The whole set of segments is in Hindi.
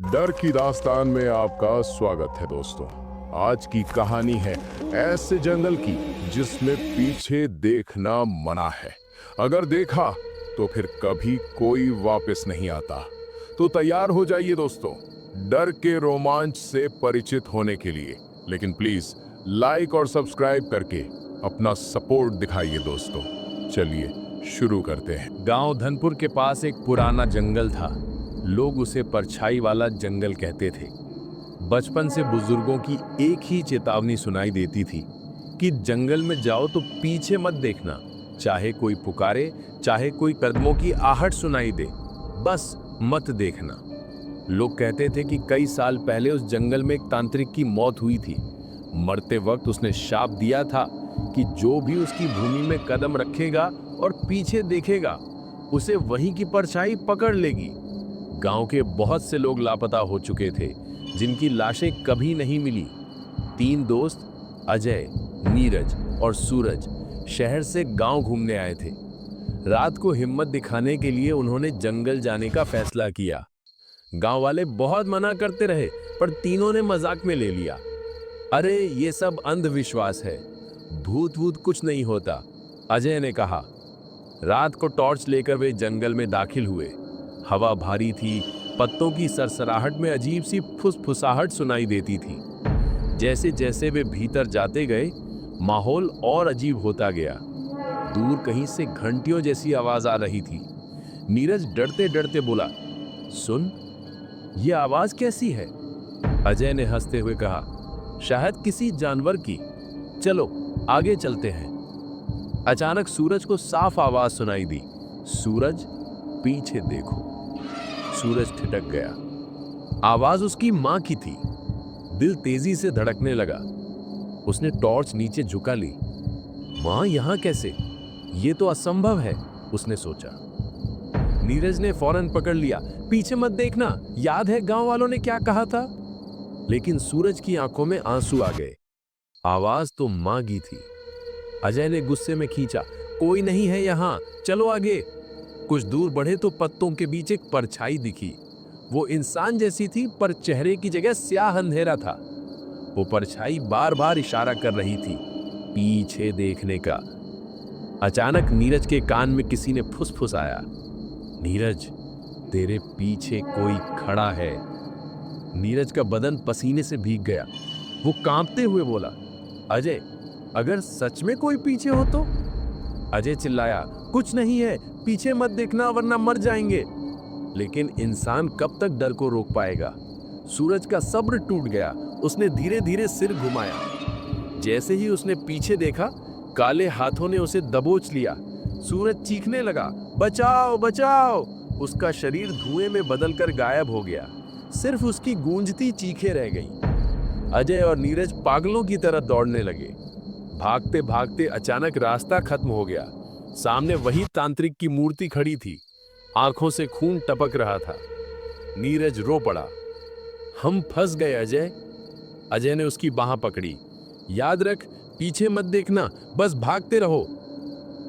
डर की दास्तान में आपका स्वागत है दोस्तों। आज की कहानी है ऐसे जंगल की जिसमें पीछे देखना मना है। अगर देखा तो फिर कभी कोई वापस नहीं आता। तो तैयार हो जाइए दोस्तों, डर के रोमांच से परिचित होने के लिए। लेकिन प्लीज लाइक और सब्सक्राइब करके अपना सपोर्ट दिखाइए दोस्तों। चलिए शुरू करते हैं। गांव धनपुर के पास एक पुराना जंगल था। लोग उसे परछाई वाला जंगल कहते थे। बचपन से बुजुर्गों की एक ही चेतावनी सुनाई देती थी कि जंगल में जाओ तो पीछे मत देखना, चाहे कोई पुकारे, चाहे कोई कदमों की आहट सुनाई दे, बस मत देखना। लोग कहते थे कि कई साल पहले उस जंगल में एक तांत्रिक की मौत हुई थी। मरते वक्त उसने शाप दिया था कि जो भी उसकी भूमि में कदम रखेगा और पीछे देखेगा, उसे वहीं की परछाई पकड़ लेगी। गांव के बहुत से लोग लापता हो चुके थे, जिनकी लाशें कभी नहीं मिली। 3 दोस्त अजय, नीरज और सूरज शहर से गांव घूमने आए थे। रात को हिम्मत दिखाने के लिए उन्होंने जंगल जाने का फैसला किया। गांव वाले बहुत मना करते रहे, पर तीनों ने मजाक में ले लिया। अरे ये सब अंधविश्वास है, भूत वूत कुछ नहीं होता, अजय ने कहा। रात को टॉर्च लेकर वे जंगल में दाखिल हुए। हवा भारी थी, पत्तों की सरसराहट में अजीब सी फुसफुसाहट सुनाई देती थी। जैसे जैसे वे भीतर जाते गए, माहौल और अजीब होता गया। दूर कहीं से घंटियों जैसी आवाज आ रही थी। नीरज डरते डरते बोला, सुन, ये आवाज कैसी है? अजय ने हंसते हुए कहा, शायद किसी जानवर की, चलो आगे चलते हैं। अचानक सूरज को साफ आवाज सुनाई दी, सूरज पीछे देखो। सूरज ठिठक गया। आवाज उसकी मां की थी। दिल तेजी से धड़कने लगा। उसने टॉर्च नीचे झुका ली। मां यहां कैसे? ये तो असंभव है, उसने सोचा। नीरज ने फौरन पकड़ लिया, पीछे मत देखना, याद है गांव वालों ने क्या कहा था? लेकिन सूरज की आंखों में आंसू आ गए। आवाज तो मां की थी। अजय ने गुस्से में खींचा, कोई नहीं है यहां, चलो आगे। कुछ दूर बढ़े तो पत्तों के बीच एक परछाई दिखी। वो इंसान जैसी थी, पर चेहरे की जगह स्याह अंधेरा था। वो परछाई बार बार इशारा कर रही थी, पीछे देखने का। अचानक नीरज के कान में किसी ने फुसफुसाया, नीरज, तेरे पीछे कोई खड़ा है। नीरज का बदन पसीने से भीग गया। वो कांपते हुए बोला, अजय, अगर सच में कोई पीछे हो तो? अजय चिल्लाया, कुछ नहीं है, पीछे मत देखना वरना मर जाएंगे। लेकिन इंसान कब तक डर को रोक पाएगा? सूरज का सब्र टूट गया। उसने धीरे धीरे सिर घुमाया। जैसे ही उसने पीछे देखा, काले हाथों ने उसे दबोच लिया। सूरज चीखने लगा, बचाओ बचाओ। उसका शरीर धुएं में बदलकर गायब हो गया। सिर्फ उसकी गूंजती चीखें रह गईं। अजय और नीरज पागलों की तरह दौड़ने लगे। भागते भागते अचानक रास्ता खत्म हो गया। सामने वही तांत्रिक की मूर्ति खड़ी थी। आंखों से खून टपक रहा था। नीरज रो पड़ा, हम फंस गए अजय। अजय ने उसकी बांह पकड़ी, याद रख, पीछे मत देखना, बस भागते रहो।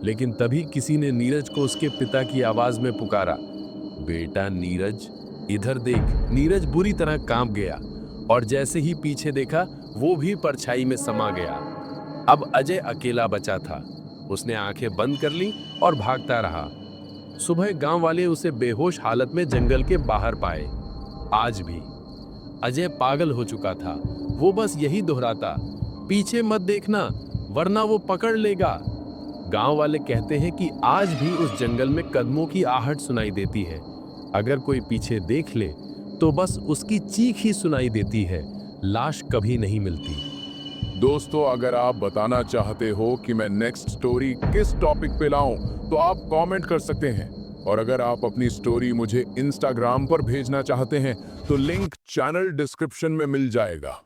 लेकिन तभी किसी ने नीरज को उसके पिता की आवाज में पुकारा, बेटा नीरज, इधर देख। नीरज बुरी तरह कांप गया और जैसे ही पीछे देखा, वो भी परछाई में समा गया। अब अजय अकेला बचा था। उसने आंखें बंद कर ली और भागता रहा। सुबह गांव वाले उसे बेहोश हालत में जंगल के बाहर पाए। आज भी अजय पागल हो चुका था। वो बस यही दोहराता, पीछे मत देखना वरना वो पकड़ लेगा। गांव वाले कहते हैं कि आज भी उस जंगल में कदमों की आहट सुनाई देती है। अगर कोई पीछे देख ले तो बस उसकी चीख ही सुनाई देती है, लाश कभी नहीं मिलती। दोस्तों, अगर आप बताना चाहते हो कि मैं नेक्स्ट स्टोरी किस टॉपिक पे लाऊं, तो आप कमेंट कर सकते हैं। और अगर आप अपनी स्टोरी मुझे इंस्टाग्राम पर भेजना चाहते हैं, तो लिंक चैनल डिस्क्रिप्शन में मिल जाएगा।